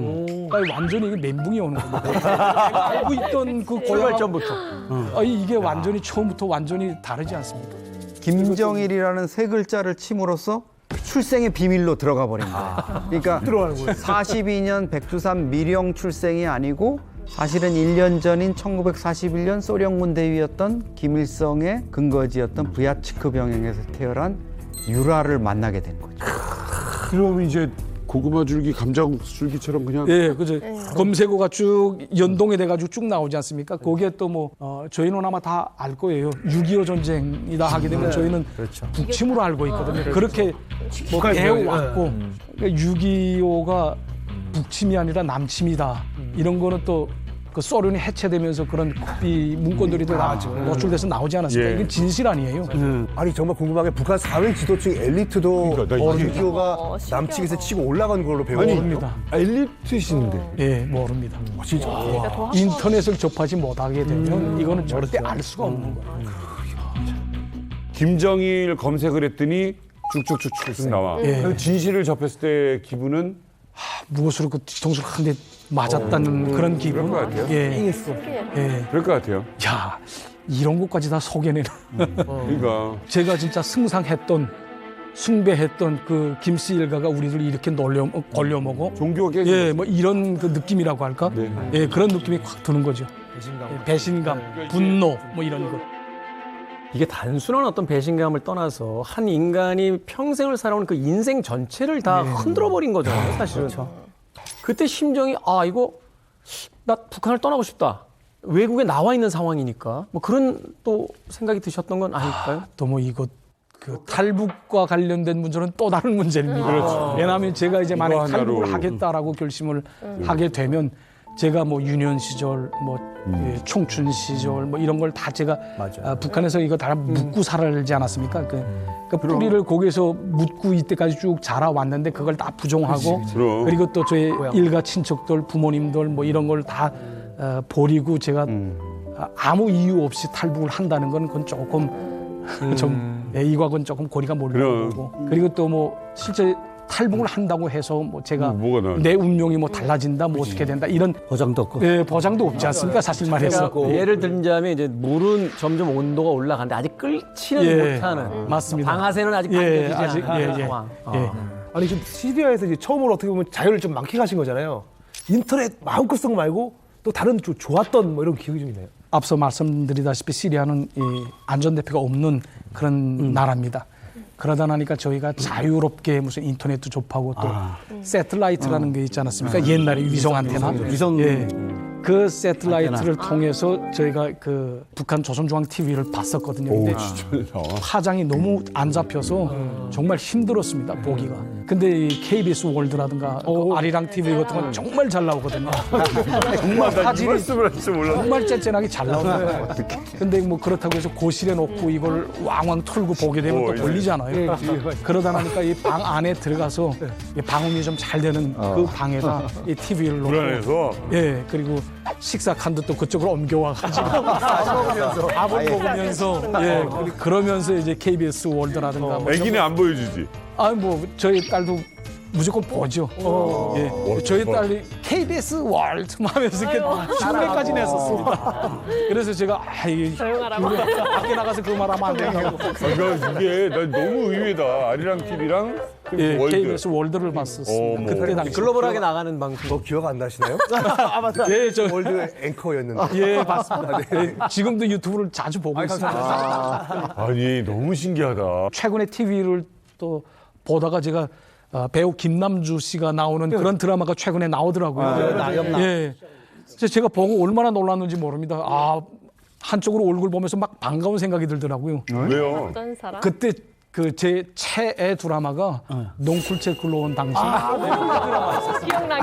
그러니까 완전히 이게 멘붕이 오는 겁니다. 알고 있던 그 출발점부터. 이게 완전히 처음부터 완전히 다르지 않습니까? 김정일이라는 세 글자를 침으로써 출생의 비밀로 들어가 버린 거예요. 그러니까 42년 백두산 미령 출생이 아니고 사실은 1년 전인 1941년 소련군 대위였던 김일성의 근거지였던 브야츠크 병영에서 태어난 유라를 만나게 된 거죠. 그러면 이제 고구마 줄기, 감자 줄기처럼 그냥. 그죠. 검색어가 쭉 연동이 돼가지고 쭉 나오지 않습니까? 거기에 또 뭐 저희는 아마 다 알 거예요. 6.25 전쟁이다 하게 되면 저희는 북침으로 알고 있거든요. 그렇게 뭐 배워왔고 6.25가 북침이 아니라 남침이다. 이런 거는 또 그 소련이 해체되면서 그런 이 문건들이 다 노출돼서 나오지 않았습니까? 이게 진실 아니에요. 아니 정말 궁금한 게 북한 사회 지도층 엘리트도 6.25가 남측에서 치고 올라간 걸로 배웠습니다. 엘리트신데? 모릅니다. 진짜. 인터넷을 접하지 못하게 되면 이거는 절대 알 수가 없는 거예요. 김정일 검색을 했더니 쭉쭉쭉쭉 나와. 진실을 접했을 때 기분은? 무엇으로 그 뒤통수를 한 대 맞았다는 그런 기분. 그럴 것 같아요. 그럴 것 같아요. 야, 이런 것까지 다 속여내는. 그러니까 제가 진짜 승상했던, 숭배했던 그 김씨 일가가 우리들 이렇게 걸려먹어. 종교가 깨진 뭐 이런 그 느낌이라고 할까? 그런 느낌이 확 드는 거죠. 배신감, 분노, 뭐 이런 거. 이게 단순한 어떤 배신감을 떠나서 한 인간이 평생을 살아온 그 인생 전체를 다 흔들어버린 거잖아요, 사실은. 그때 심정이 이거 나 북한을 떠나고 싶다. 외국에 나와 있는 상황이니까 뭐 그런 또 생각이 드셨던 건 아닐까요? 또 뭐 이거 그 탈북과 관련된 문제는 또 다른 문제입니다. 왜냐하면 제가 이제 만약 탈북을 하겠다라고 결심을 하게 되면 제가 뭐 유년 시절, 뭐 청춘 시절, 뭐 이런 걸 다 제가 북한에서 이거 다 묻고 살지 않았습니까? 그 뿌리를 거기에서 묻고 이때까지 쭉 자라왔는데 그걸 다 부정하고 그리고 또 저희 일가 친척들, 부모님들 뭐 이런 걸 다 버리고 제가 아무 이유 없이 탈북을 한다는 건 그건 조금 좀 이과는 조금 거리가 멀는 거고 그리고 또 뭐 실제 탈북을 한다고 해서 뭐 제가 내 운명이 뭐 달라진다, 뭐 어떻게 된다 이런 보장도 없고. 보장도 없지 않습니까? 사실 말해서. 예를 들자면 이제 물은 점점 온도가 올라가는데 아직 끓지는 못하는. 맞습니다. 방아쇠는 아직 당겨지지 않는 상황. 아니 지금 시리아에서 이제 처음으로 어떻게 보면 자유를 좀 만끽하신 거잖아요. 인터넷 마음껏 쓴 거 말고 또 다른 좋았던 뭐 이런 기억이 좀 있나요? 앞서 말씀드리다시피 시리아는 이 안전대피가 없는 그런 나라입니다. 그러다 나니까 저희가 자유롭게 무슨 인터넷도 접하고 또 세틀라이트라는 게 있지 않았습니까? 옛날에 위성 안테나. 위성 예. 그 세틀라이트를 통해서 저희가 그 북한 조선중앙 TV를 봤었거든요. 근데 파장이 너무 안 잡혀서 정말 힘들었습니다, 보기가. 근데 이 KBS 월드라든가 그 아리랑 TV 같은 건 정말 잘 나오거든요. 정말 사진이 정말 쨍쨍하게 잘 나오거든요. 근데 뭐 그렇다고 해서 고실에 놓고 이걸 왕왕 털고 보게 되면 또 걸리잖아요. 그러다 나니까 이 방 안에 들어가서 이 방음이 좀 잘 되는 그 방에다 이 TV를 놓고 불안해서 예, 그리고 식사 칸도 또 그쪽으로 옮겨와가지고 밥을 먹으면서 예, 그러면서 이제 KBS 월드라든가 뭐 애기는 안 보여주지. 뭐 저희 딸도 무조건 보죠. 예, 저희 딸이 KBS 월드 하면서 이렇게 흉내까지 냈었습니다. 그래서 제가 밖에 나가서 그 말하면 안 된다고. 이게 난 너무 의외다. 아리랑 TV랑 예, 월드. KBS 월드를 봤었습니다. 그때 당시 글로벌하게 나가는 방송. 너 기억 안 나시나요? 맞다. 예, 저 월드 앵커였는데. 예, 맞습니다. 예, 지금도 유튜브를 자주 보고 있습니다. 아니 너무 신기하다. 최근에 TV를 또 보다가 제가 배우 김남주 씨가 나오는 그런 드라마가 최근에 나오더라고요. 예. 그래서 제가 보고 얼마나 놀랐는지 모릅니다. 한쪽으로 얼굴 보면서 막 반가운 생각이 들더라고요. 왜요? 어떤 사람? 그때 그 제 최애 드라마가 농쿨체 굴러온 당신. 기억나.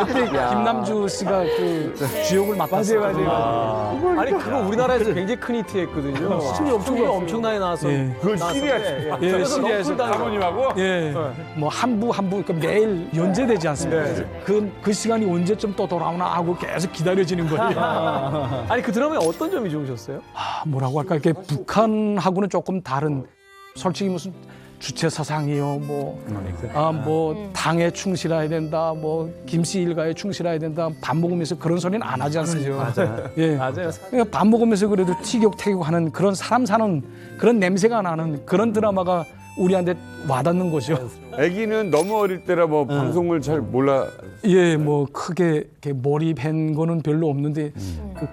그때 김남주 씨가 그 주역을 맡았어요. 맞아요. 아니 그거 우리나라에서 굉장히 큰 히트했거든요. 시청률 엄청나게 나와서. 그걸 시리아 예, 시리아에서 사모님하고. 예, 뭐 한 부 그러니까 매일 연재되지 않습니까? 그 시간이 언제쯤 또 돌아오나 하고 계속 기다려지는 거예요. 아니 그 드라마에 어떤 점이 좋으셨어요? 뭐라고 할까 이렇게 북한하고는 조금 다른. 솔직히 무슨 주체 사상이요, 뭐 당에 충실해야 된다, 뭐 김씨 일가에 충실해야 된다, 밥 먹으면서 그런 소리는 안 하지 않습니까? 맞아요. 예, 맞아요. 그러니까 밥 먹으면서 그래도 티격태격하는 그런 사람 사는 그런 냄새가 나는 그런 드라마가 우리한테 와닿는 거죠. 아기는 너무 어릴 때라 뭐 방송을 잘 몰라. 예, 뭐 크게 이렇게 몰입한 거는 별로 없는데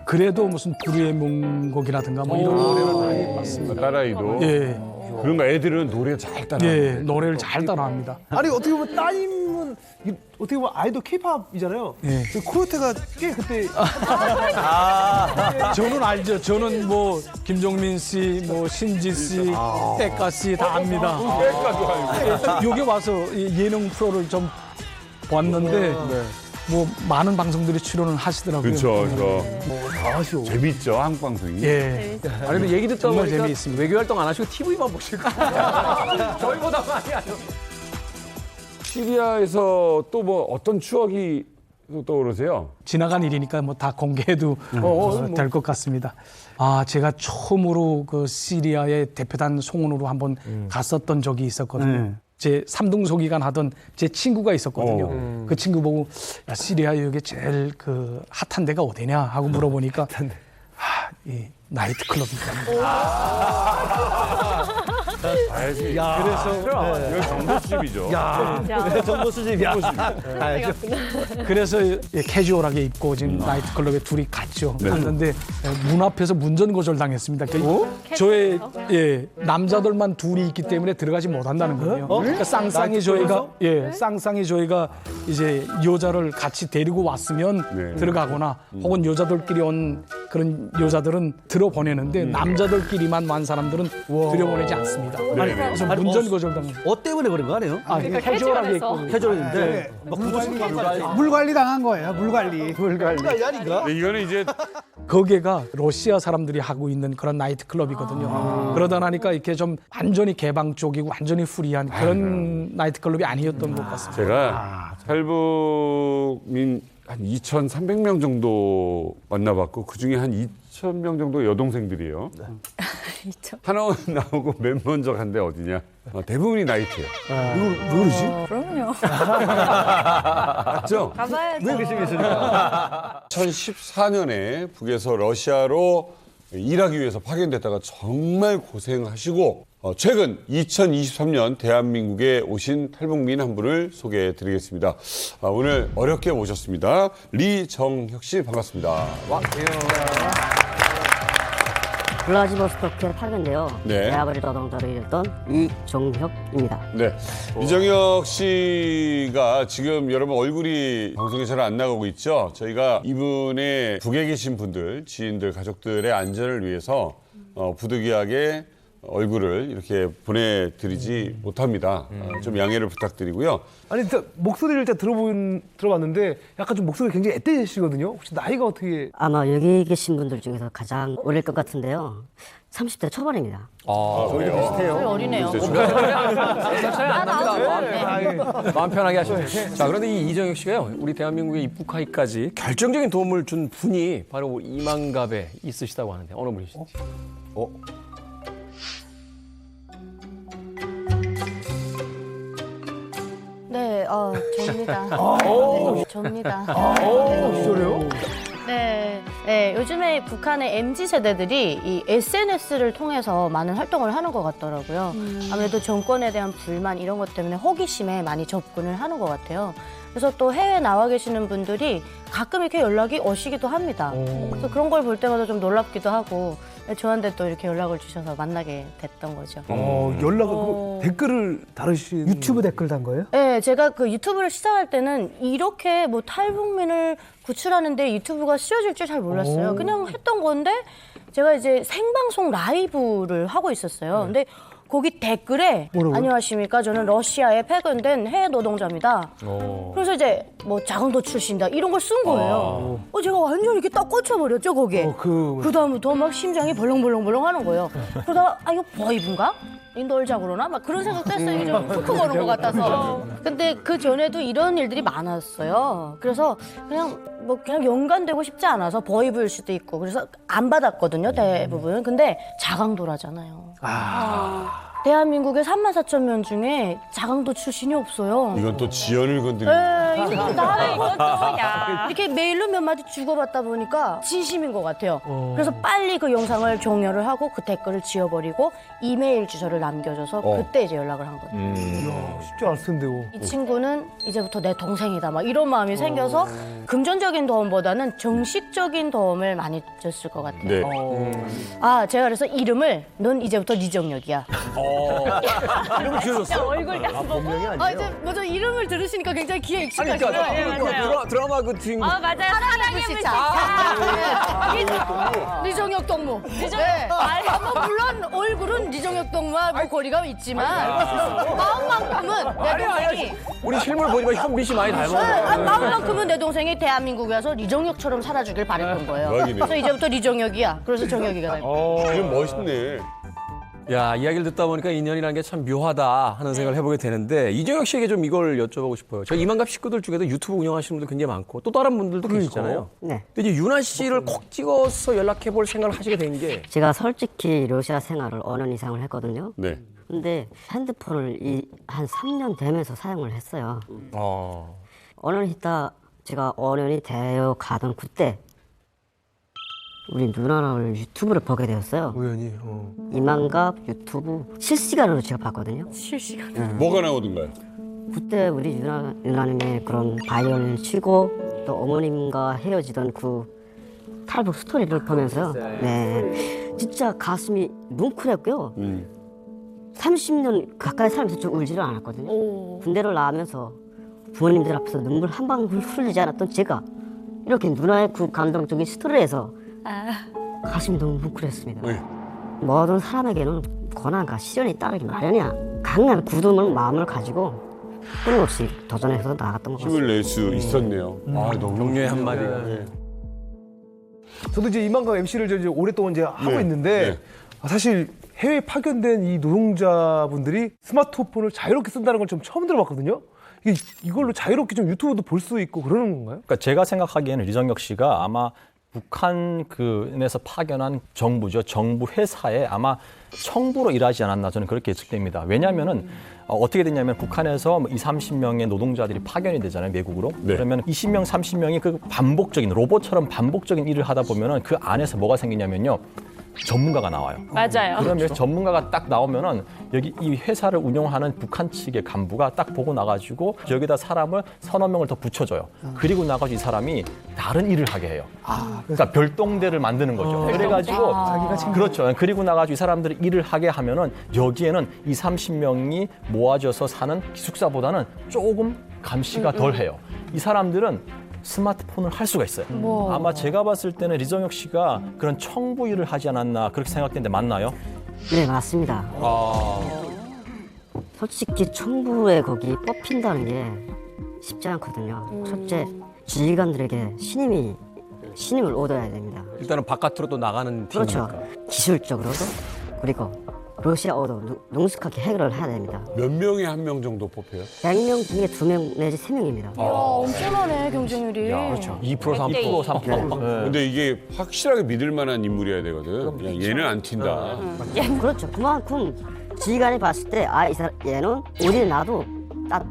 그래도 무슨 불의의 명곡이라든가 뭐 이런 노래를 많이 봤습니다. 딸아이도. 예. 그런가 애들은 노래 잘 따라. 예, 노래를 잘 따라합니다. 아니 어떻게 보면 따님은 어떻게 보면 아이돌 K-팝이잖아요. 예. 코요태가 꽤 그때 저는 알죠. 저는 뭐 김종민 씨, 뭐 신지 씨, 백가 씨 다 압니다. 여기 와서 예능 프로를 좀 봤는데 뭐 많은 방송들이 출연을 하시더라고요. 그렇죠. 재밌죠 한국 방송이. 예. 아니 근데 얘기 듣다 정말 보니까 재미있습니다. 외교 활동 안 하시고 TV만 보실 거예요. 저희보다 많이 하죠. 시리아에서 또 뭐 어떤 추억이 떠오르세요? 지나간 일이니까 뭐 다 공개해도 될 것 같습니다. 제가 처음으로 그 시리아의 대표단 송원으로 한번 갔었던 적이 있었거든요. 제 삼등소기관 하던 제 친구가 있었거든요. 그 친구 보고 야, 시리아 여기 제일 그 핫한 데가 어디냐 하고 물어보니까 이 나이트클럽입니다. 그래서 이건 정보 수집이죠. 정보 수집이야. 그래서 캐주얼하게 입고 지금 나이트클럽에 둘이 갔죠. 갔는데 문 앞에서 문전 거절 당했습니다. 저의 남자들만 둘이 있기 때문에 들어가지 못한다는 거예요. 그러니까 쌍쌍이 저희가 이제 여자를 같이 데리고 왔으면 들어가거나 혹은 여자들끼리 온 그런 여자들은 들어보내는데 남자들끼리만 완 사람들은 들여보내지 않습니다. 그래서 문전 거절 당했어요. 때문에 그런 거 아니에요? 그러니까 캐주얼하게 입고 캐주얼인데 물 관리 당한 거예요. 물 관리. 아닌가? 이거는 이제 거기가 러시아 사람들이 하고 있는 그런 나이트 클럽이거든요. 그러다 나니까 이렇게 좀 완전히 개방적이고 완전히 프리한 그런 나이트 클럽이 아니었던 것 같습니다. 제가 탈북민 한 2,300명 정도 만나봤고 그 중에 한 2,000명 정도 여동생들이에요. 하나원 나오고 맨 먼저 간 데 어디냐? 대부분이 나이트예요. 누구지? 그럼요. 맞죠? 가봐야죠. 왜 그러시겠습니까? 2014년에 북에서 러시아로 일하기 위해서 파견됐다가 정말 고생하시고 최근 2023년 대한민국에 오신 탈북민 한 분을 소개해 드리겠습니다. 오늘 어렵게 모셨습니다. 리정혁 씨 반갑습니다. 블라디보스토크에 파견되어 네. 대학을 노동자로 일했던 이종혁입니다. 네. 이정혁 씨가 지금 여러분 얼굴이 방송에 잘 안 나가고 있죠. 저희가 이분의 북에 계신 분들, 지인들, 가족들의 안전을 위해서 부득이하게 얼굴을 이렇게 보내드리지 못합니다. 좀 양해를 부탁드리고요. 아니 일단 목소리를 일단 들어봤는데 약간 좀 목소리가 굉장히 앳되시거든요. 혹시 나이가 어떻게? 아마 여기 계신 분들 중에서 가장 어릴 것 같은데요. 30대 초반입니다. 저희도 비슷해요. 저희 어리네요. 마음 편하게 하시면 돼요. 자, 그런데 이 이정혁 씨가요, 우리 대한민국에 입국하기까지 결정적인 도움을 준 분이 바로 이만갑에 있으시다고 하는데 어느 분이신지. 네, 접니다. 네, 접니다. 진짜요? 네, 요즘에 북한의 MZ 세대들이 이 SNS를 통해서 많은 활동을 하는 것 같더라고요. 아무래도 정권에 대한 불만 이런 것 때문에 호기심에 많이 접근을 하는 것 같아요. 그래서 또 해외에 나와 계시는 분들이 가끔 이렇게 연락이 오시기도 합니다. 그래서 그런 걸 볼 때마다 좀 놀랍기도 하고 저한테 또 이렇게 연락을 주셔서 만나게 됐던 거죠. 연락을 댓글을 다루신 유튜브 댓글 단 거예요? 네, 제가 그 유튜브를 시작할 때는 이렇게 뭐 탈북민을 구출하는데 유튜브가 쓰여질 줄 잘 몰랐어요. 그냥 했던 건데 제가 이제 생방송 라이브를 하고 있었어요. 근데 거기 댓글에 뭐라고요? 안녕하십니까, 저는 러시아에 파견된 해외 노동자입니다. 그래서 이제 뭐 자강도 출신이다 이런 걸 쓴 거예요. 제가 완전 이렇게 딱 꽂혀버렸죠 거기에. 그다음부터 막 심장이 벌렁벌렁벌렁 하는 거예요. 그러다가 이거 버이브인가? 놀자 그러나? 막 그런 생각도 했어요. 이게 좀 쿵쿵 거는 것 같아서. 근데 그 전에도 이런 일들이 많았어요. 그래서 그냥 연관되고 싶지 않아서 버이브일 수도 있고 그래서 안 받았거든요, 대부분. 근데 자강도라잖아요. 대한민국의 34,000명 중에 자강도 출신이 없어요. 이건 또 지연을 건드리는. 네, 이거 나는 이것도 이렇게 메일로 몇 마디 주고받다 보니까 진심인 것 같아요. 그래서 빨리 그 영상을 종료를 하고 그 댓글을 지워버리고 이메일 주소를 남겨줘서 그때 이제 연락을 한 거예요. 쉽지 않을 텐데요. 이 친구는 이제부터 내 동생이다 막 이런 마음이 생겨서 금전적인 도움보다는 정식적인 도움을 많이 줬을 것 같아요. 네. 제가 그래서 이름을 넌 이제부터 리정혁이야. 이름을 지어줬어요? 얼굴 본명이 아니에요? 이제 먼저 이름을 들으시니까 굉장히 귀에 아니, 익숙하시죠? 드라마 그 주인공. 맞아요. 사랑의 불시착. 리정혁 동무. 네. 물론 얼굴은 리정혁 동무하고 거리가 있지만 마음만큼은 내 동생이. 우리 실물 보니까 현미 씨 많이 닮았어요. 마음만큼은 내 동생이 대한민국에 와서 리정혁처럼 살아주길 바랬던 거예요. 대박이네. 그래서 이제부터 리정혁이야. 그래서 정혁이가 된 거예요. 이름 멋있네. 야, 이야기를 듣다 보니까 인연이라는 게 참 묘하다 하는 생각을 해보게 되는데 이정혁 씨에게 좀 이걸 여쭤보고 싶어요. 저 이만갑 식구들 중에도 유튜브 운영하시는 분들 굉장히 많고 또 다른 분들도 계시잖아요. 네. 근데 이제 윤아 씨를 콕 찍어서 연락해볼 생각을 하시게 된 게 제가 솔직히 러시아 생활을 5년 이상을 했거든요. 네. 근데 핸드폰을 한 3년 되면서 사용을 했어요. 5년 있다 제가 5년이 되어 가던 그때 우리 누나를 유튜브를 보게 되었어요. 우연히. 이만갑 유튜브 실시간으로 제가 봤거든요. 실시간. 뭐가 나오던가요? 그때 우리 유나님의 그런 바이올린 치고 또 어머님과 헤어지던 그 탈북 스토리를 보면서요. 네, 진짜 가슴이 뭉클했고요. 30년 가까이 살면서 좀 울지를 않았거든요. 군대를 나오면서 부모님들 앞에서 눈물 한 방울 흘리지 않았던 제가 이렇게 누나의 그 감동적인 스토리에서 가슴이 너무 뭉클했습니다. 모든 사람에게는 고난과 시련이 따르기 마련이야. 강한 굳음을 마음을 가지고 끊임없이 도전해서 나갔던 것 같습니다. 힘을 낼 수 있었네요. 너무 격려의 한마디가. 네. 저도 이제 이만갑 MC를 이제 오랫동안 이제 하고 네. 있는데 사실 해외 파견된 이 노동자분들이 스마트폰을 자유롭게 쓴다는 걸 좀 처음 들어봤거든요. 이걸로 자유롭게 좀 유튜브도 볼 수 있고 그러는 건가요? 그러니까 제가 생각하기에는 리정혁 씨가 아마 북한에서 파견한 정부죠. 정부 회사에 아마 청부로 일하지 않았나 저는 그렇게 예측됩니다. 왜냐하면은 어떻게 됐냐면 북한에서 20, 30명의 노동자들이 파견이 되잖아요. 외국으로. 네. 그러면 20명, 30명이 그 반복적인 로봇처럼 반복적인 일을 하다 보면은 그 안에서 뭐가 생기냐면요. 전문가가 나와요. 맞아요. 그러면 전문가가 딱 나오면은 여기 이 회사를 운영하는 북한 측의 간부가 딱 보고 나가지고 여기다 사람을 서너 명을 더 붙여줘요. 그리고 나가지고 이 사람이 다른 일을 하게 해요. 그러니까 별동대를 만드는 거죠. 그래가지고 자기가 챙겨. 그렇죠. 그리고 나가지고 이 사람들이 일을 하게 하면은 여기에는 30명이 모아져서 사는 기숙사보다는 조금 감시가 덜 해요. 이 사람들은 스마트폰을 할 수가 있어요. 아마 제가 봤을 때는 리정혁 씨가 그런 청부 일을 하지 않았나 그렇게 생각되는데 맞나요? 네, 맞습니다. 솔직히 청부에 거기 뽑힌다는 게 쉽지 않거든요. 첫째, 지휘관들에게 신임을 얻어야 됩니다. 일단은 바깥으로 또 나가는 그렇죠. 팀이니까. 기술적으로도 그리고 러시아어도 능숙하게 해결을 해야 됩니다. 몇 명에 한 명 정도 뽑혀요? 100명 중에 2명 내지 3명입니다. 엄청나네 경쟁률이. 그렇죠. 2% 3% 3%. 근데 이게 확실하게 믿을 만한 인물이어야 되거든. 야, 얘는 안 튄다. 그렇죠. 그만큼 지휘관이 봤을 때 얘는 어디 놔도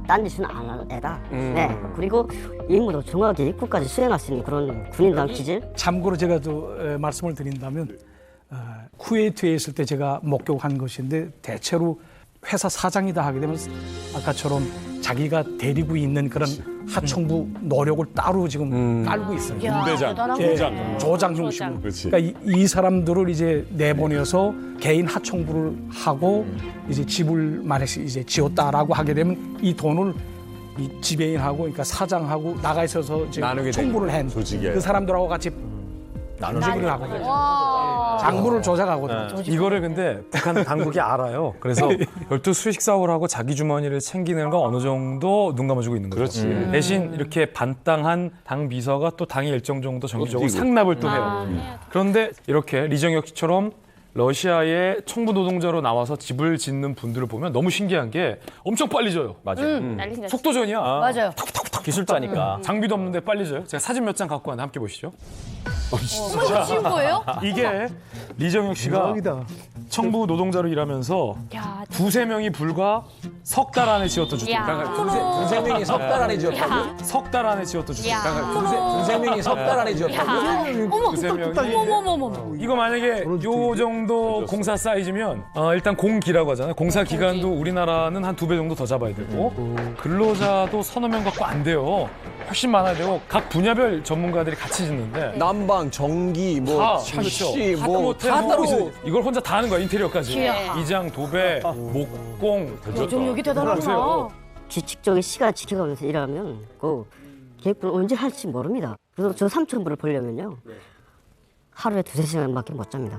딴 짓은 안 할 애다. 네. 그리고 임무도 정확히 끝까지 수행할 수 있는 그런 군인당 기질. 참고로 제가 또 말씀을 드린다면 쿠웨이트에 있을 때 제가 목격한 것인데 대체로 회사 사장이다 하게 되면 아까처럼 자기가 데리고 있는 그런 하청부 노력을 따로 지금 깔고 있어요. 군대장, 조장 중심으로. 그렇지. 그러니까 이 사람들을 이제 내보내서 개인 하청부를 하고 이제 집을 만약에 이제 지었다라고 하게 되면 이 돈을 이 지배인하고 그러니까 사장하고 나가 있어서 이제 청부를 한 그 사람들하고 같이 나누기를 하거든요. 장부를 조작하거든요. 이거를 근데 북한 당국이 알아요. 그래서 별도 수식 사업을 하고 자기 주머니를 챙기는 건 어느 정도 눈 감아주고 있는 거죠. 대신 이렇게 반땅한 당 비서가 또 당이 일정 정도 정기적으로 상납을 또 해요. 그런데 이렇게 리정혁 씨처럼 러시아의 청부 노동자로 나와서 집을 짓는 분들을 보면 너무 신기한 게 엄청 빨리 져요. 맞아요. 속도전이야. 맞아요. 기술자니까. 장비도 없는데 빨리 져요. 제가 사진 몇 장 갖고 왔는데 함께 보시죠. 이거 지은 거예요? 이게 리정혁 씨가 청부 노동자로 일하면서 두세 명이 불과 석 달 안에 지었던 주택. 두세 명이 석 달 안에 지었다고? 석 달 안에 지었던 주택. 두세 명이 석 달 안에 지었다고? 두세 명이. 어머머머머. 이거 만약에 요 정도 공사 사이즈면 일단 공기라고 하잖아요. 공사 기간도 우리나라는 한 2배 정도 더 잡아야 되고 근로자도 서너 명 갖고 안 돼요. 훨씬 많아야 되고 각 분야별 전문가들이 같이 짓는데 난방, 전기, 뭐 그렇죠. 뭐 다 따로 있어요. 이걸 혼자 다 하는 거야 인테리어까지. 이야. 이장, 도배, 목공. 여기 대단하구나. 규칙적인 시간 지켜가면서 일하면 그 계획을 언제 할지 모릅니다. 그래서 저 3,000불을 벌려면요. 하루에 2-3시간밖에 못 잡니다.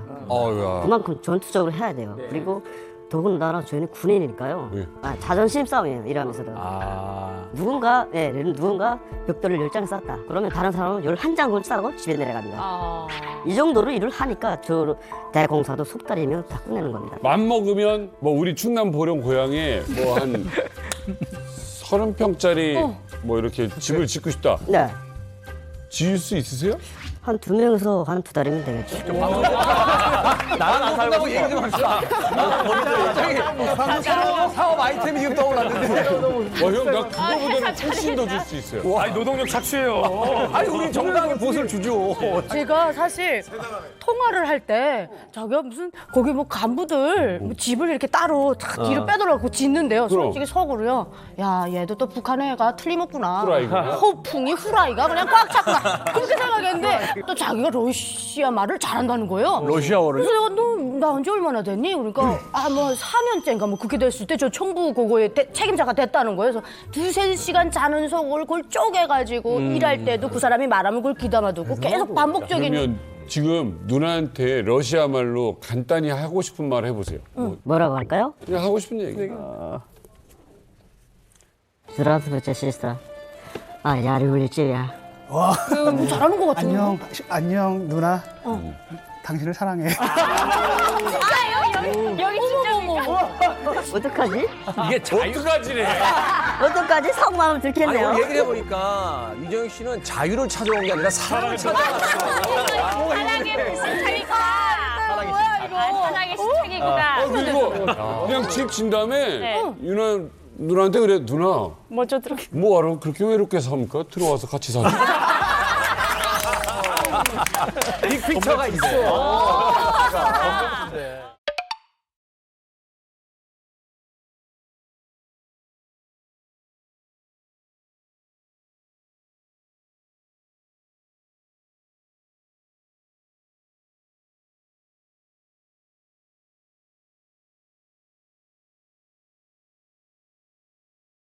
그만큼 전투적으로 해야 돼요. 그리고 더군다나 저희는 군인이니까요. 자존심 싸움이에요. 일하면서도. 누군가 벽돌을 10장 쌌다. 그러면 다른 사람은 11장 싸고 집에 내려갑니다. 이 정도로 일을 하니까 저 대공사도 석 달이면 다 끝내는 겁니다. 맘 먹으면 뭐 우리 충남 보령 고향에 뭐 한 30평짜리 뭐 이렇게 집을 짓고 싶다. 네. 지을 수 있으세요? 한 2명에서 한 2달이면 되겠죠. 나랑 안 살고 얘기 좀 합시다. 방금 새로운 사업 아이템이 지금 떠올랐는데. 형, 나 그거보다는 훨씬 더 줄 수 있어요. 아니 노동력 착취해요. 아니 우리 정당하게 보수를 주죠. 제가 사실 통화를 할 때 자기가 무슨 거기 뭐 간부들 뭐 집을 이렇게 따로 탁 뒤로 빼더라고 짓는데요. 솔직히 속으로요. 야 얘도 또 북한 애가 틀림없구나. 후라이가? 호풍이 후라이가 그냥 꽉 찼구나. 그렇게 생각했는데 또 자기가 러시아 말을 잘한다는 거예요. 러시아어를? 그래서 내가 너 나 언제 얼마나 됐니? 그러니까 뭐 4년째인가 뭐 그렇게 됐을 때 저 청부 그거에 책임자가 됐다는 거예요. 그래서 2-3시간 자는 속을 그걸 쪼개가지고 일할 때도 그 사람이 말하면 그걸 귀담아두고 계속 반복적인. 그러면 지금 누나한테 러시아 말로 간단히 하고 싶은 말 해보세요. 뭐라고 할까요? 그냥 하고 싶은 얘기. Здравствуйте, сестра. я люблю тебя. 와, 잘하는 것 같아요. 안녕 누나. 당신을 사랑해. 여기 진짜 어떡하지? 이게 어떡하지래. 어떡하지? 속마음 들켰네요. 아니, 얘기를 해보니까 리정혁 씨는 자유를 찾아온 게 아니라 사랑을 찾아왔어요. 사랑의 불시착이구나. 사랑의 시착이구나. 그리고 그냥 집 진 다음에 누나한테 그래. 누나. 먼저 들어. 뭐하러 그렇게 외롭게 삽니까? 들어와서 같이 사자. 빅픽처가 있어.